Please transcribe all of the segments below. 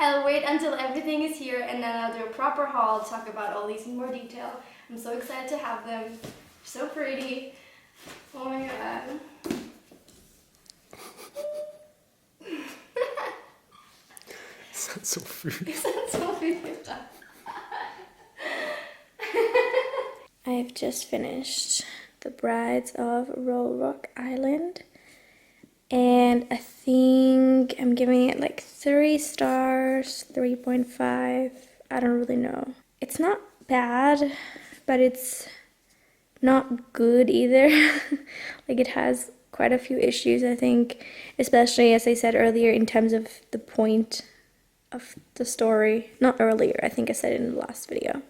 I'll wait until everything is here and then I'll do a proper haul, talk about all these in more detail. I'm so excited to have them. So pretty. Oh my god. Sounds so fruity. Sounds so pretty. I've just finished the Brides of Rollrock Island. And I think I'm giving it like 3 stars, 3.5. I don't really know. It's not bad, but it's not good either. Like it has quite a few issues, I think, especially as I said earlier in terms of the point of the story. Not earlier, I think I said it in the last video,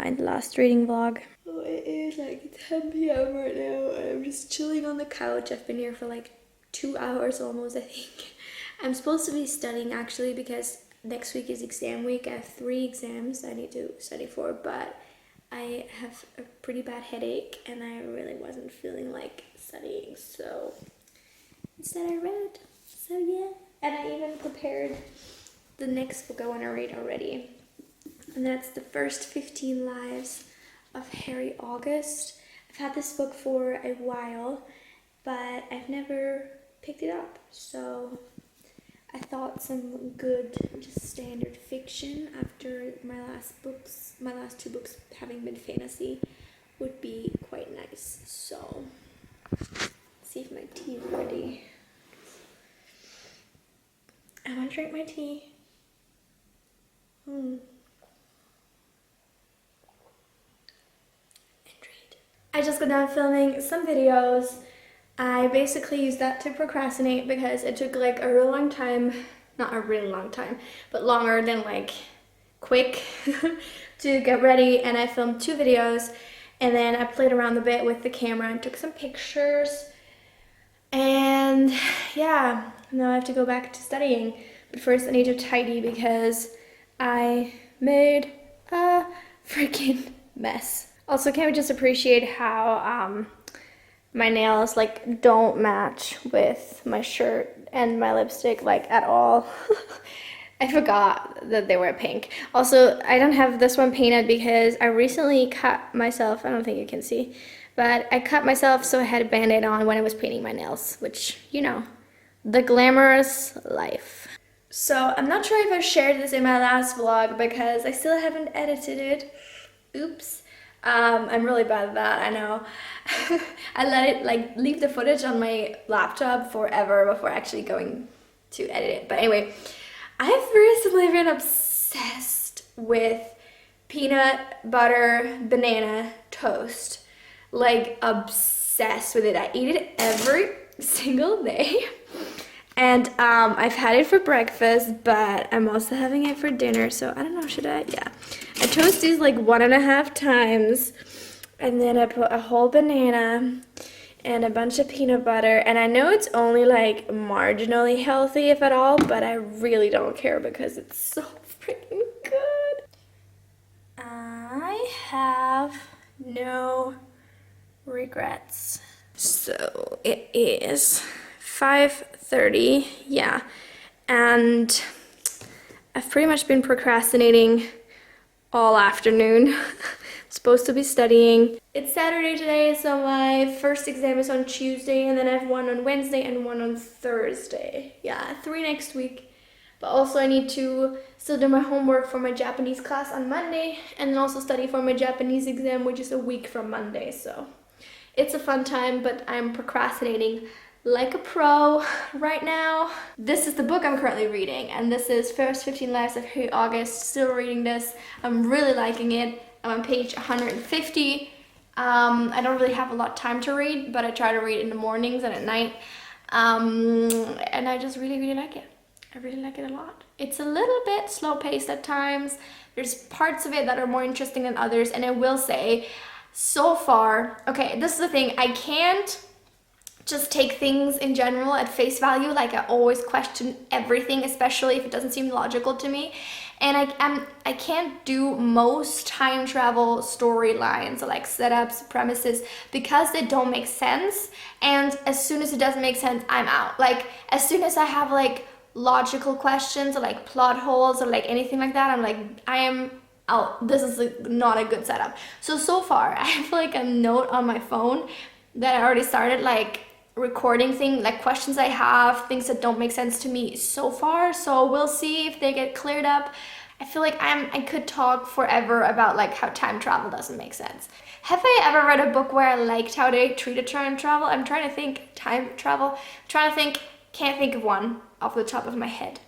in the last reading vlog. Oh, it is like 10 p.m. right now and I'm just chilling on the couch. I've been here for like 2 hours almost, I think. I'm supposed to be studying actually because next week is exam week. I have 3 exams I need to study for, but I have a pretty bad headache and I really wasn't feeling like studying, so instead I read. So yeah, and I even prepared the next book I want to read already, and that's the first 15 lives of Harry August. I've had this book for a while, but I've never picked it up, so I thought some good, just standard fiction after my last 2 books having been fantasy would be quite nice. So, let's see if my tea is ready. I want to drink my tea. I just got done filming some videos. I basically used that to procrastinate because it took like a real long time, not a really long time, but longer than like quick to get ready, and I filmed 2 videos and then I played around a bit with the camera and took some pictures, and yeah, now I have to go back to studying, but first I need to tidy because I made a freaking mess. Also, can we just appreciate how my nails like don't match with my shirt and my lipstick like at all. I forgot that they were pink. Also, I don't have this one painted because I recently cut myself. I don't think you can see, but I cut myself so I had a band-aid on when I was painting my nails, which, you know, the glamorous life. So I'm not sure if I shared this in my last vlog because I still haven't edited it. Oops. I'm really bad at that, I know. I let it like leave the footage on my laptop forever before actually going to edit it. But anyway, I've recently been obsessed with peanut butter banana toast. Like obsessed with it. I eat it every single day. And I've had it for breakfast, but I'm also having it for dinner, so I don't know, should I? Yeah. I toast these like 1.5 times, and then I put a whole banana and a bunch of peanut butter, and I know it's only like marginally healthy, if at all, but I really don't care because it's so freaking good. I have no regrets. So it is 5:30, yeah, and I've pretty much been procrastinating all afternoon. Supposed to be studying. It's Saturday today, so my first exam is on Tuesday, and then I have one on Wednesday and one on Thursday. Yeah, 3 next week. But also I need to still do my homework for my Japanese class on Monday, and then also study for my Japanese exam, which is a week from Monday, so it's a fun time, but I'm procrastinating like a pro right now. This is the book I'm currently reading, and this is First 15 Lives of Harry August. Still reading this. I'm really liking it. I'm on page 150. I don't really have a lot of time to read, but I try to read in the mornings and at night. And I just really like it. I really like it a lot. It's a little bit slow paced at times. There's parts of it that are more interesting than others, and I will say, so far, okay, this is the thing, I can't just take things in general at face value. Like, I always question everything, especially if it doesn't seem logical to me. And I can't do most time travel storylines, like setups, premises, because they don't make sense. And as soon as it doesn't make sense, I'm out. Like, as soon as I have like logical questions or like plot holes or like anything like that, I'm like, I am out. This is not a good setup. So far, I have like a note on my phone that I already started like recording things, like questions I have, things that don't make sense to me so far. So we'll see if they get cleared up. I feel like I could talk forever about like how time travel doesn't make sense. Have I ever read a book where I liked how they treated time travel? I'm trying to think. Time travel? I'm trying to think. Can't think of one off the top of my head.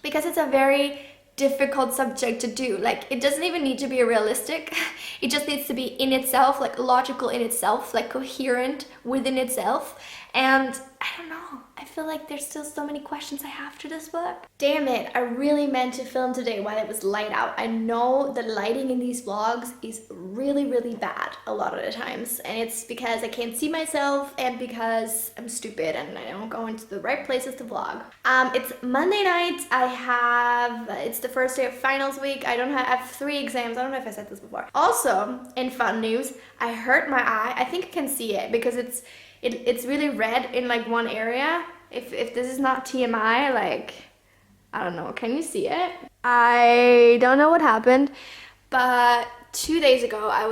Because it's a very difficult subject to do. Like, it doesn't even need to be realistic. It just needs to be in itself, like logical in itself, like coherent within itself. And I don't know, I feel like there's still so many questions I have to this book. Damn it, I really meant to film today while it was light out. I know the lighting in these vlogs is really, really bad a lot of the times. And it's because I can't see myself and because I'm stupid and I don't go into the right places to vlog. It's Monday night. It's the first day of finals week. I have 3 exams. I don't know if I said this before. Also, in fun news, I hurt my eye. I think I can see it because it's really red in like one area. If this is not TMI, like, I don't know, can you see it? I don't know what happened, but 2 days ago I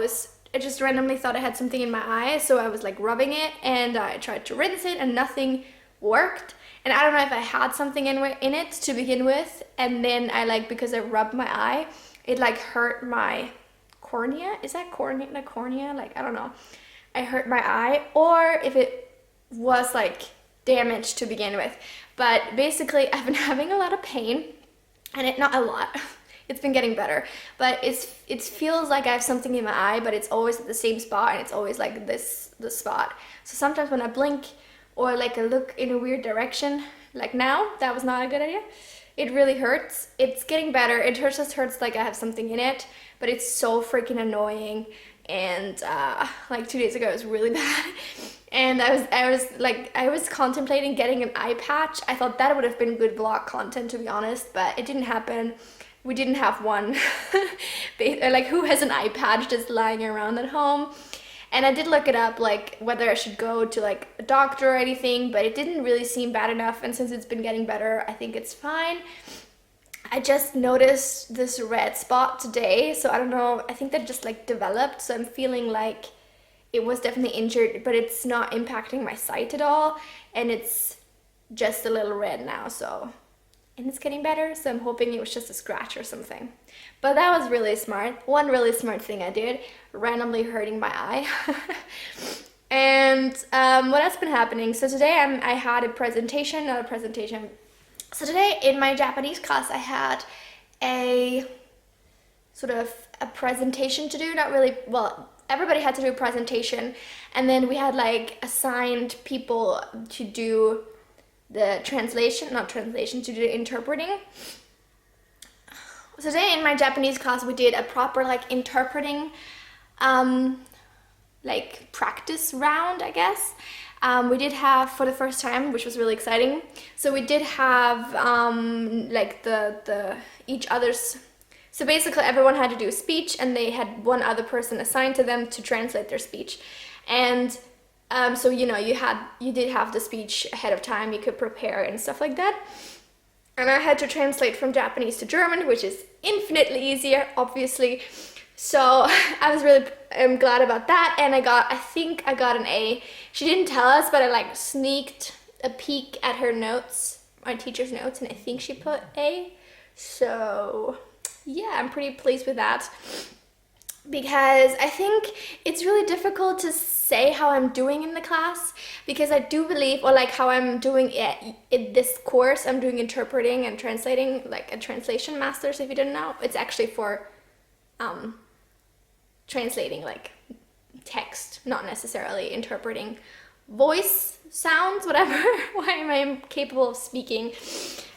just randomly thought I had something in my eye, so I was like rubbing it and I tried to rinse it and nothing worked. And I don't know if I had something in it to begin with, and then because I rubbed my eye, it like hurt my cornea. Is that cornea? Like cornea? Like, I don't know. I hurt my eye, or if it was like damaged to begin with. But basically, I've been having a lot of pain, and not a lot. It's been getting better, but it feels like I have something in my eye, but it's always at the same spot, and it's always like the spot. So sometimes when I blink or like I look in a weird direction, like now, that was not a good idea. It really hurts. It's getting better. It just hurts like I have something in it, but it's so freaking annoying. And like 2 days ago it was really bad, and I was contemplating getting an eye patch. I thought that would have been good vlog content, to be honest, but it didn't happen. We didn't have one. Like, who has an eye patch just lying around at home? And I did look it up, like whether I should go to like a doctor or anything, but it didn't really seem bad enough, and since it's been getting better, I think it's fine. I just noticed this red spot today, so I don't know, I think that just like developed, so I'm feeling like it was definitely injured, but it's not impacting my sight at all, and it's just a little red now, and it's getting better, so I'm hoping it was just a scratch or something. But that was really smart. One really smart thing I did, randomly hurting my eye. And what has been happening? So today I had So today in my Japanese class I had a sort of a presentation to do, not really, well, everybody had to do a presentation, and then we had like assigned people to do the to do the interpreting. So today in my Japanese class we did a proper like interpreting like practice round, I guess. We did have, for the first time, which was really exciting, so we did have like each other's, so basically everyone had to do a speech, and they had one other person assigned to them to translate their speech. And so you did have the speech ahead of time, you could prepare and stuff like that. And I had to translate from Japanese to German, which is infinitely easier, obviously. So I was really glad about that, and I think I got an A. She didn't tell us, but I like sneaked a peek at her notes, my teacher's notes, and I think she put A. So yeah, I'm pretty pleased with that, because I think it's really difficult to say how I'm doing in the class, because I do believe, or like how I'm doing it in this course, I'm doing interpreting and translating, like a translation master's, if you didn't know. It's actually for translating like text, not necessarily interpreting voice sounds, whatever. Why am I capable of speaking?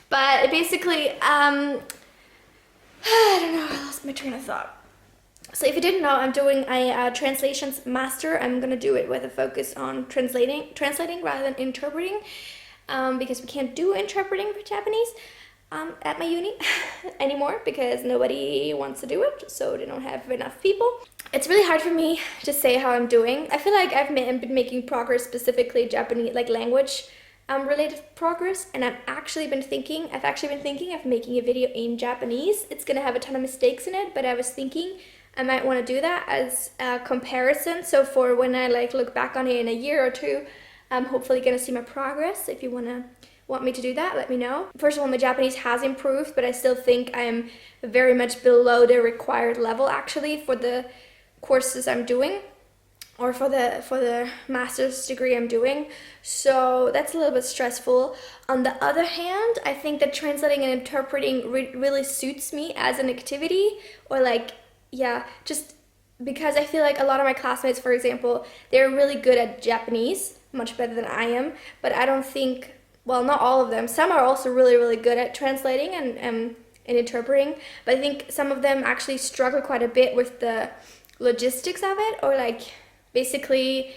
But basically, I don't know, I lost my train of thought. So if you didn't know, I'm doing a translations master. I'm gonna do it with a focus on translating rather than interpreting, because we can't do interpreting for Japanese at my uni anymore, because nobody wants to do it, so they don't have enough people. It's really hard for me to say how I'm doing. I feel like I've been making progress, specifically Japanese, like language related progress, and I've actually been thinking of making a video in Japanese. It's gonna have a ton of mistakes in it, but I was thinking I might want to do that as a comparison. So for when I like look back on it in a year or two, I'm hopefully gonna see my progress. If you want me to do that, let me know. First of all, my Japanese has improved, but I still think I'm very much below the required level actually for the courses I'm doing, or for the master's degree I'm doing. So that's a little bit stressful. On the other hand, I think that translating and interpreting really suits me as an activity, or like, yeah, just because I feel like a lot of my classmates, for example, they're really good at Japanese, much better than I am, but I don't think, well, not all of them. Some are also really, really good at translating and interpreting, but I think some of them actually struggle quite a bit with the logistics of it, or like basically,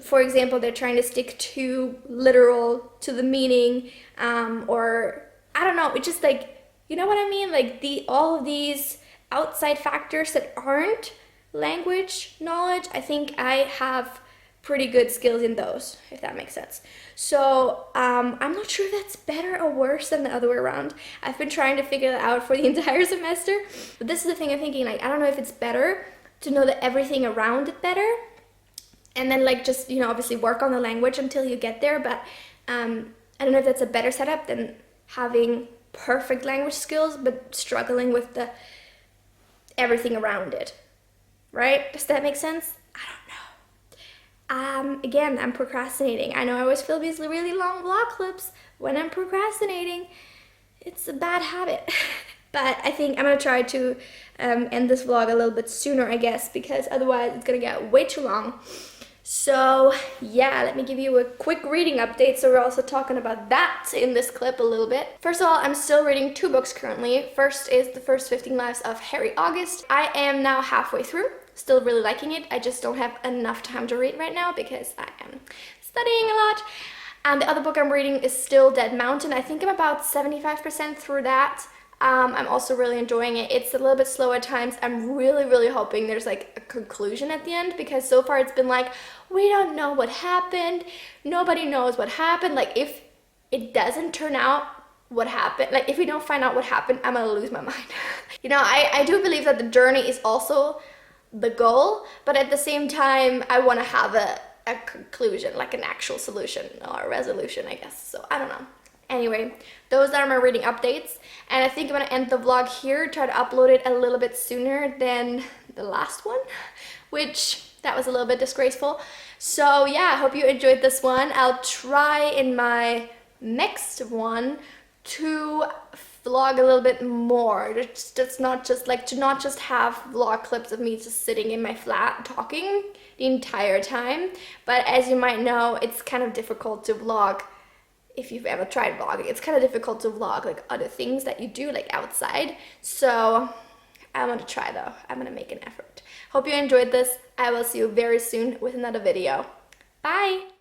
for example, they're trying to stick to literal, to the meaning, or I don't know, it's just like, you know what I mean? Like all of these outside factors that aren't language knowledge, I think I have pretty good skills in those, if that makes sense. So I'm not sure if that's better or worse than the other way around. I've been trying to figure that out for the entire semester, but this is the thing I'm thinking, like, I don't know if it's better to know that everything around it better, and then like just, you know, obviously work on the language until you get there, but I don't know if that's a better setup than having perfect language skills but struggling with the everything around it, right? Does that make sense? I don't know. Again, I'm procrastinating. I know I always feel these really long vlog clips when I'm procrastinating. It's a bad habit. But I think I'm gonna try to end this vlog a little bit sooner, I guess, because otherwise it's gonna get way too long. So yeah, let me give you a quick reading update. So we're also talking about that in this clip a little bit. First of all, I'm still reading 2 books currently. First is The First 15 Lives of Harry August. I am now halfway through, still really liking it. I just don't have enough time to read right now because I am studying a lot. And the other book I'm reading is still Dead Mountain. I think I'm about 75% through that. I'm also really enjoying it. It's a little bit slow at times. I'm really, really hoping there's like a conclusion at the end, because so far it's been like, we don't know what happened. Nobody knows what happened. Like, if it doesn't turn out what happened, like if we don't find out what happened, I'm gonna lose my mind. You know, I do believe that the journey is also the goal, but at the same time, I want to have a conclusion, like an actual solution or a resolution, I guess. So I don't know. Anyway, those are my reading updates, and I think I'm gonna end the vlog here, try to upload it a little bit sooner than the last one, which that was a little bit disgraceful. So yeah, I hope you enjoyed this one. I'll try in my next one to vlog a little bit more. It's not just like to not just have vlog clips of me just sitting in my flat talking the entire time, but as you might know, it's kind of difficult to vlog. If you've ever tried vlogging, it's kind of difficult to vlog like other things that you do like outside. So I'm gonna try though. I'm gonna make an effort. Hope you enjoyed this. I will see you very soon with another video. Bye!